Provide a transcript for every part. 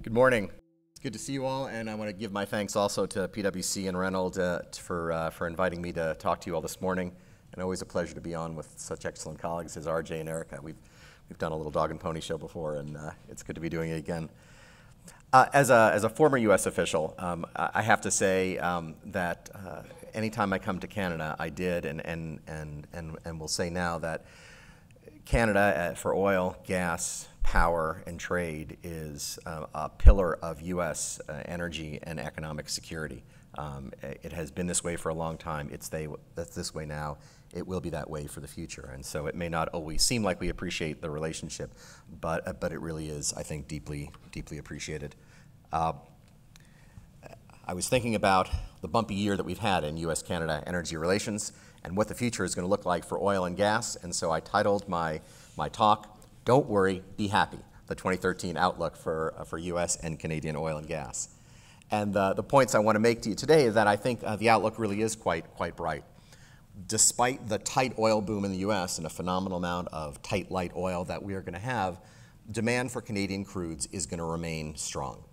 Good morning. It's good to see you all, and I want to give my thanks also to PwC and Reynolds for inviting me to talk to you all this morning. And always a pleasure to be on with such excellent colleagues as RJ and Erica. We've done a little dog and pony show before, and it's good to be doing it again. As a former U.S. official, I have to say that anytime I come to Canada, I did, and will say now that Canada, for oil, gas, power, and trade, is a pillar of U.S. Energy and economic security. It has been this way for a long time. That's this way now. It will be that way for the future. And so it may not always seem like we appreciate the relationship, but it really is, I think, deeply, deeply appreciated. I was thinking about the bumpy year that we've had in U.S.-Canada energy relations and what the future is going to look like for oil and gas, and so I titled my talk, "Don't Worry, Be Happy, the 2013 Outlook for U.S. and Canadian Oil and Gas." And the points I want to make to you today is that I think the outlook really is quite bright. Despite the tight oil boom in the U.S. and a phenomenal amount of tight light oil that we are going to have, demand for Canadian crudes is going to remain strong.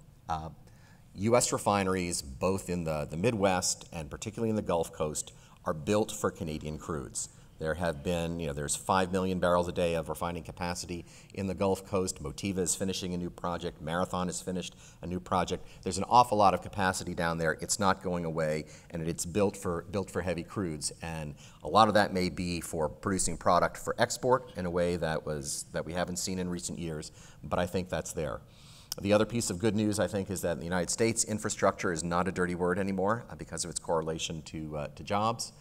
U.S. refineries, both in the Midwest and particularly in the Gulf Coast, are built for Canadian crudes. There have been, there's 5 million barrels a day of refining capacity in the Gulf Coast. Motiva is finishing a new project. Marathon has finished a new project. There's an awful lot of capacity down there. It's not going away, and it's built for heavy crudes. And a lot of that may be for producing product for export in a way that we haven't seen in recent years, but I think that's there. The other piece of good news, I think, is that in the United States, infrastructure is not a dirty word anymore because of its correlation to jobs.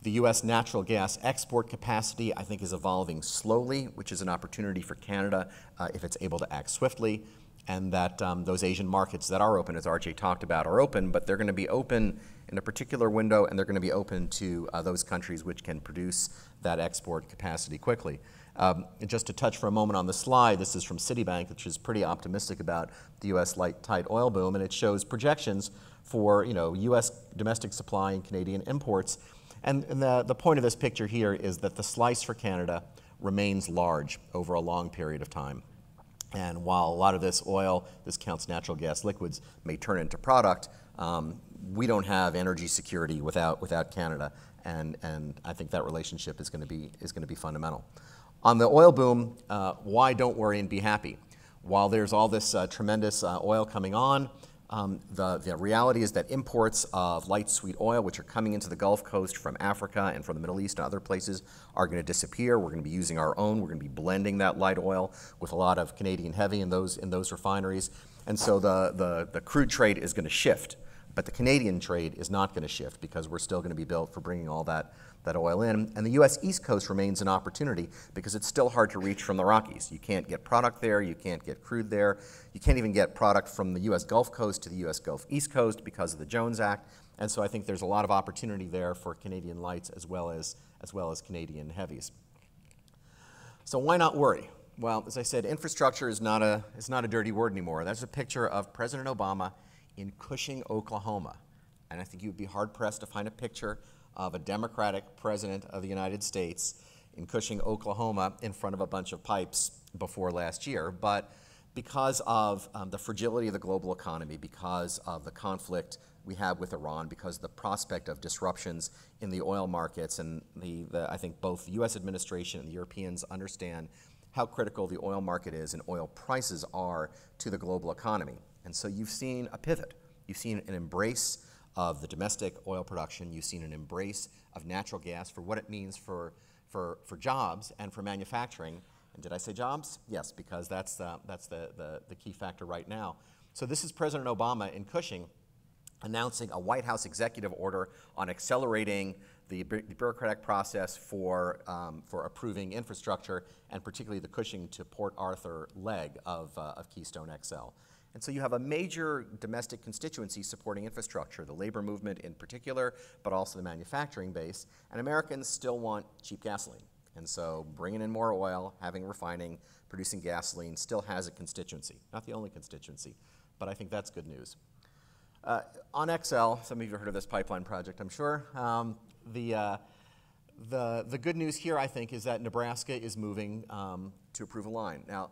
The U.S. natural gas export capacity, I think, is evolving slowly, which is an opportunity for Canada if it's able to act swiftly, and that those Asian markets that are open, as RJ talked about, are open, but they're going to be open in a particular window, and they're going to be open to those countries which can produce that export capacity quickly. Just to touch for a moment on the slide, this is from Citibank, which is pretty optimistic about the U.S. tight oil boom, and it shows projections for U.S. domestic supply and Canadian imports. And the point of this picture here is that the slice for Canada remains large over a long period of time. And while a lot of this oil, this counts natural gas liquids, may turn into product, we don't have energy security without Canada, and I think that relationship is going to be fundamental. On the oil boom, why don't worry and be happy? While there's all this tremendous oil coming on, the reality is that imports of light sweet oil, which are coming into the Gulf Coast from Africa and from the Middle East and other places, are going to disappear. We're going to be using our own. We're going to be blending that light oil with a lot of Canadian heavy in those refineries. And so the crude trade is going to shift. But the Canadian trade is not going to shift because we're still going to be built for bringing all that oil in. And the U.S. East Coast remains an opportunity because it's still hard to reach from the Rockies. You can't get product there. You can't get crude there. You can't even get product from the U.S. Gulf Coast to the U.S. Gulf East Coast because of the Jones Act. And so I think there's a lot of opportunity there for Canadian lights as well as Canadian heavies. So why not worry? Well, as I said, infrastructure is not a dirty word anymore. That's a picture of President Obama in Cushing, Oklahoma. And I think you would be hard-pressed to find a picture of a Democratic president of the United States in Cushing, Oklahoma, in front of a bunch of pipes before last year. But because of the fragility of the global economy, because of the conflict we have with Iran, because of the prospect of disruptions in the oil markets, and I think both the U.S. administration and the Europeans understand how critical the oil market is and oil prices are to the global economy. And so you've seen a pivot. You've seen an embrace of the domestic oil production. You've seen an embrace of natural gas for what it means for jobs and for manufacturing. And did I say jobs? Yes, because that's the key factor right now. So this is President Obama in Cushing announcing a White House executive order on accelerating the bureaucratic process for approving infrastructure, and particularly the Cushing to Port Arthur leg of Keystone XL. And so you have a major domestic constituency supporting infrastructure, the labor movement in particular, but also the manufacturing base. And Americans still want cheap gasoline. And so bringing in more oil, having refining, producing gasoline still has a constituency. Not the only constituency, but I think that's good news. On XL, some of you have heard of this pipeline project, I'm sure. The good news here, I think, is that Nebraska is moving to approve a line. Now,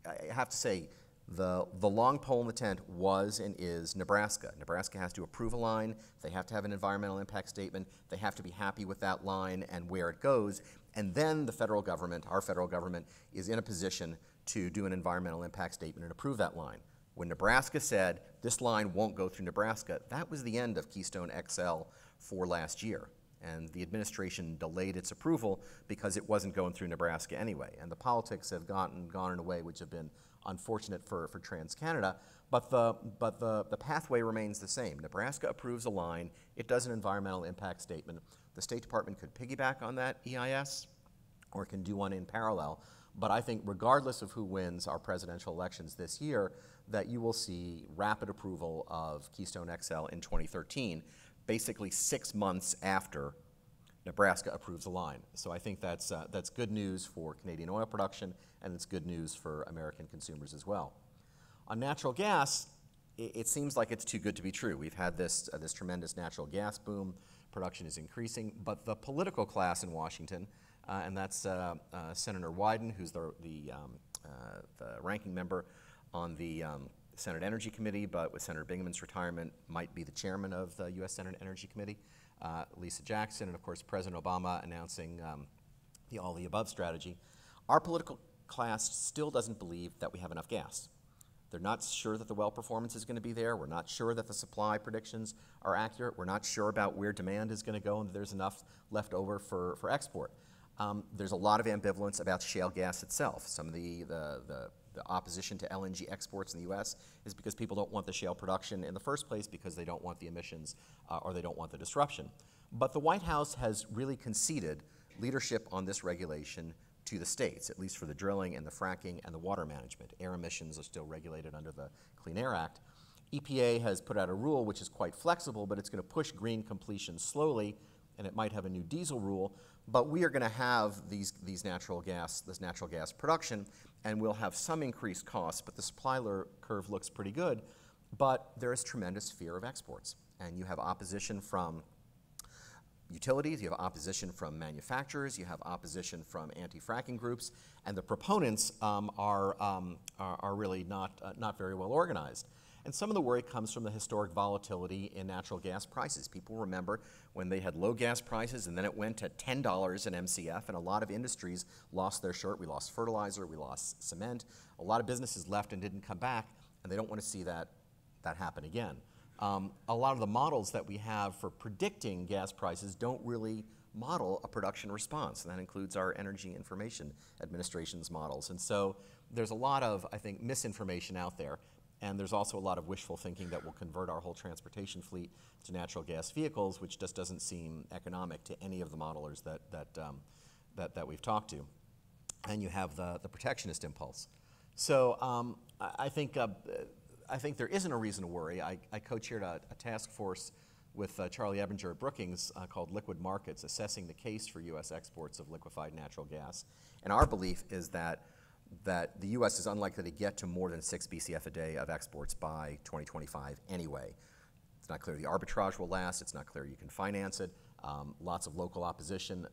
I have to say, The long pole in the tent was and is Nebraska. Nebraska has to approve a line. They have to have an environmental impact statement. They have to be happy with that line and where it goes. And then the federal government, our federal government, is in a position to do an environmental impact statement and approve that line. When Nebraska said this line won't go through Nebraska, that was the end of Keystone XL for last year. And the administration delayed its approval because it wasn't going through Nebraska anyway. And the politics have gone in a way which have been unfortunate for TransCanada, but the pathway remains the same. Nebraska approves a line, it does an environmental impact statement. The State Department could piggyback on that EIS or can do one in parallel. But I think regardless of who wins our presidential elections this year, that you will see rapid approval of Keystone XL in 2013, basically 6 months after Nebraska approves a line. So I think that's good news for Canadian oil production, and it's good news for American consumers as well. On natural gas, it seems like it's too good to be true. We've had this tremendous natural gas boom. Production is increasing, but the political class in Washington, and that's Senator Wyden, who's the ranking member on the Senate Energy Committee, but with Senator Bingham's retirement, might be the chairman of the U.S. Senate Energy Committee. Lisa Jackson, and of course President Obama announcing the all-the-above strategy. Our political class still doesn't believe that we have enough gas. They're not sure that the well performance is going to be there. We're not sure that the supply predictions are accurate. We're not sure about where demand is going to go and that there's enough left over for export. There's a lot of ambivalence about shale gas itself. Some of the opposition to LNG exports in the U.S. is because people don't want the shale production in the first place because they don't want the emissions or they don't want the disruption. But the White House has really conceded leadership on this regulation to the states, at least for the drilling and the fracking and the water management. Air emissions are still regulated under the Clean Air Act. EPA has put out a rule which is quite flexible, but it's going to push green completion slowly, and it might have a new diesel rule, but we are going to have this natural gas production, and we'll have some increased costs, but the supply curve looks pretty good, but there is tremendous fear of exports. And you have opposition from utilities, you have opposition from manufacturers, you have opposition from anti-fracking groups, and the proponents are really not very well organized. And some of the worry comes from the historic volatility in natural gas prices. People remember when they had low gas prices and then it went to $10 an MCF, and a lot of industries lost their shirt. We lost fertilizer, we lost cement. A lot of businesses left and didn't come back, and they don't want to see that happen again. A lot of the models that we have for predicting gas prices don't really model a production response, and that includes our Energy Information Administration's models. And so there's a lot of, I think, misinformation out there. And there's also a lot of wishful thinking that will convert our whole transportation fleet to natural gas vehicles, which just doesn't seem economic to any of the modelers that we've talked to. And you have the protectionist impulse. So I think there isn't a reason to worry. I co-chaired a task force with Charlie Ebinger at Brookings called Liquid Markets, assessing the case for U.S. exports of liquefied natural gas. And our belief is that the U.S. is unlikely to get to more than 6 BCF a day of exports by 2025 anyway. It's not clear the arbitrage will last. It's not clear you can finance it. Lots of local opposition.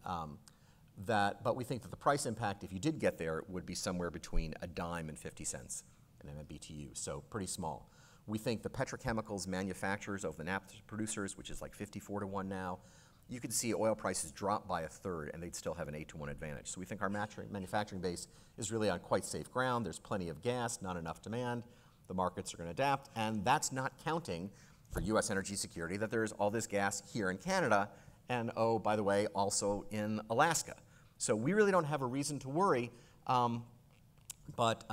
But we think that the price impact, if you did get there, would be somewhere between a dime and 50 cents an MMBTU, so pretty small. We think the petrochemicals manufacturers over the naphtha producers, which is like 54-to-1 now, you could see oil prices drop by a third and they'd still have an 8-to-1 advantage. So we think our manufacturing base is really on quite safe ground. There's plenty of gas, not enough demand. The markets are going to adapt, and that's not counting for U.S. energy security that there's all this gas here in Canada and, oh, by the way, also in Alaska. So we really don't have a reason to worry, but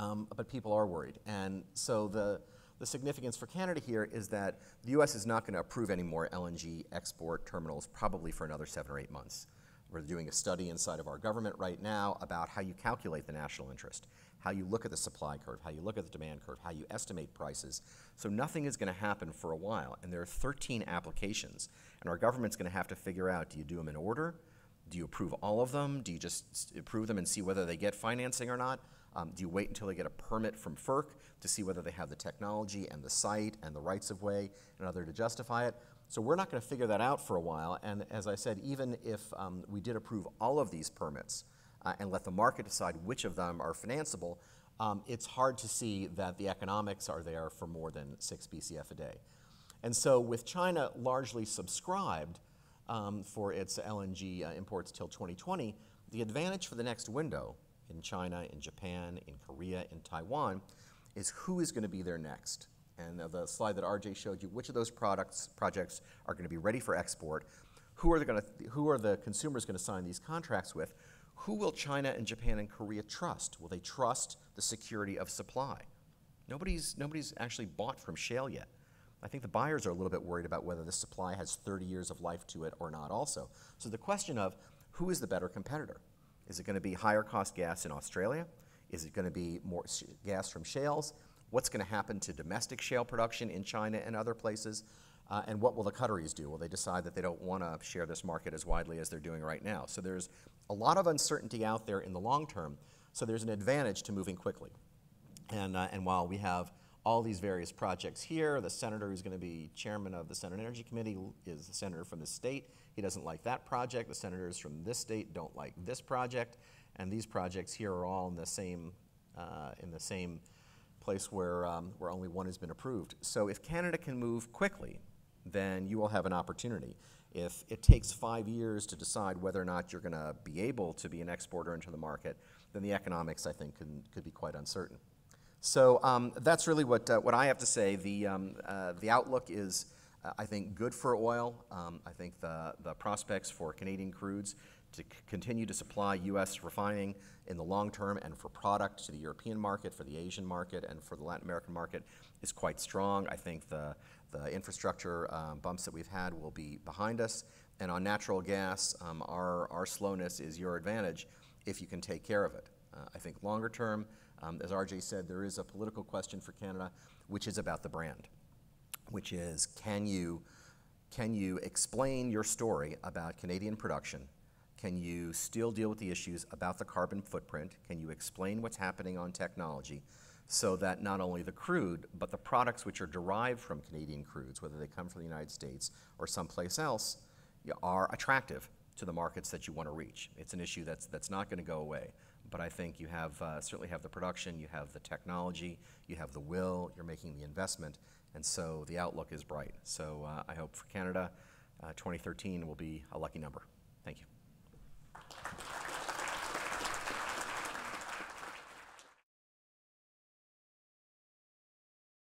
people are worried. And so the significance for Canada here is that the U.S. is not going to approve any more LNG export terminals probably for another 7 or 8 months. We're doing a study inside of our government right now about how you calculate the national interest, how you look at the supply curve, how you look at the demand curve, how you estimate prices. So nothing is going to happen for a while, and there are 13 applications, and our government's going to have to figure out, do you do them in order? Do you approve all of them? Do you just approve them and see whether they get financing or not? Do you wait until they get a permit from FERC to see whether they have the technology and the site and the rights of way and other to justify it? So we're not going to figure that out for a while. And as I said, even if we did approve all of these permits and let the market decide which of them are financeable, it's hard to see that the economics are there for more than 6 BCF a day. And so with China largely subscribed for its LNG imports till 2020, the advantage for the next window in China, in Japan, in Korea, in Taiwan is who is going to be there next. And the slide that RJ showed you, which of those projects are going to be ready for export, who are the consumers going to sign these contracts with, who will China and Japan and Korea trust? Will they trust the security of supply? Nobody's actually bought from shale yet. I think the buyers are a little bit worried about whether the supply has 30 years of life to it or not also. So the question of who is the better competitor? Is it going to be higher cost gas in Australia? Is it going to be more gas from shales? What's going to happen to domestic shale production in China and other places? And what will the Qataris do? Will they decide that they don't want to share this market as widely as they're doing right now? So there's a lot of uncertainty out there in the long term. So there's an advantage to moving quickly. And while we have all these various projects here, the senator who's going to be chairman of the Senate Energy Committee is the senator from this state. He doesn't like that project. The senators from this state don't like this project. And these projects here are all in the same place where only one has been approved. So if Canada can move quickly, then you will have an opportunity. If it takes 5 years to decide whether or not you're going to be able to be an exporter into the market, then the economics, I think, could be quite uncertain. So that's really what I have to say. The outlook is, I think, good for oil. I think the prospects for Canadian crudes to continue to supply U.S. refining in the long term and for product to the European market, for the Asian market, and for the Latin American market is quite strong. I think the infrastructure bumps that we've had will be behind us. And on natural gas, our slowness is your advantage if you can take care of it. I think longer term, as RJ said, there is a political question for Canada, which is about the brand, which is can you explain your story about Canadian production? Can you still deal with the issues about the carbon footprint? Can you explain what's happening on technology so that not only the crude, but the products which are derived from Canadian crudes, whether they come from the United States or someplace else, are attractive to the markets that you want to reach? It's an issue that's not going to go away. But I think you have certainly have the production, you have the technology, you have the will, you're making the investment, and so the outlook is bright. So I hope for Canada, 2013 will be a lucky number. Thank you.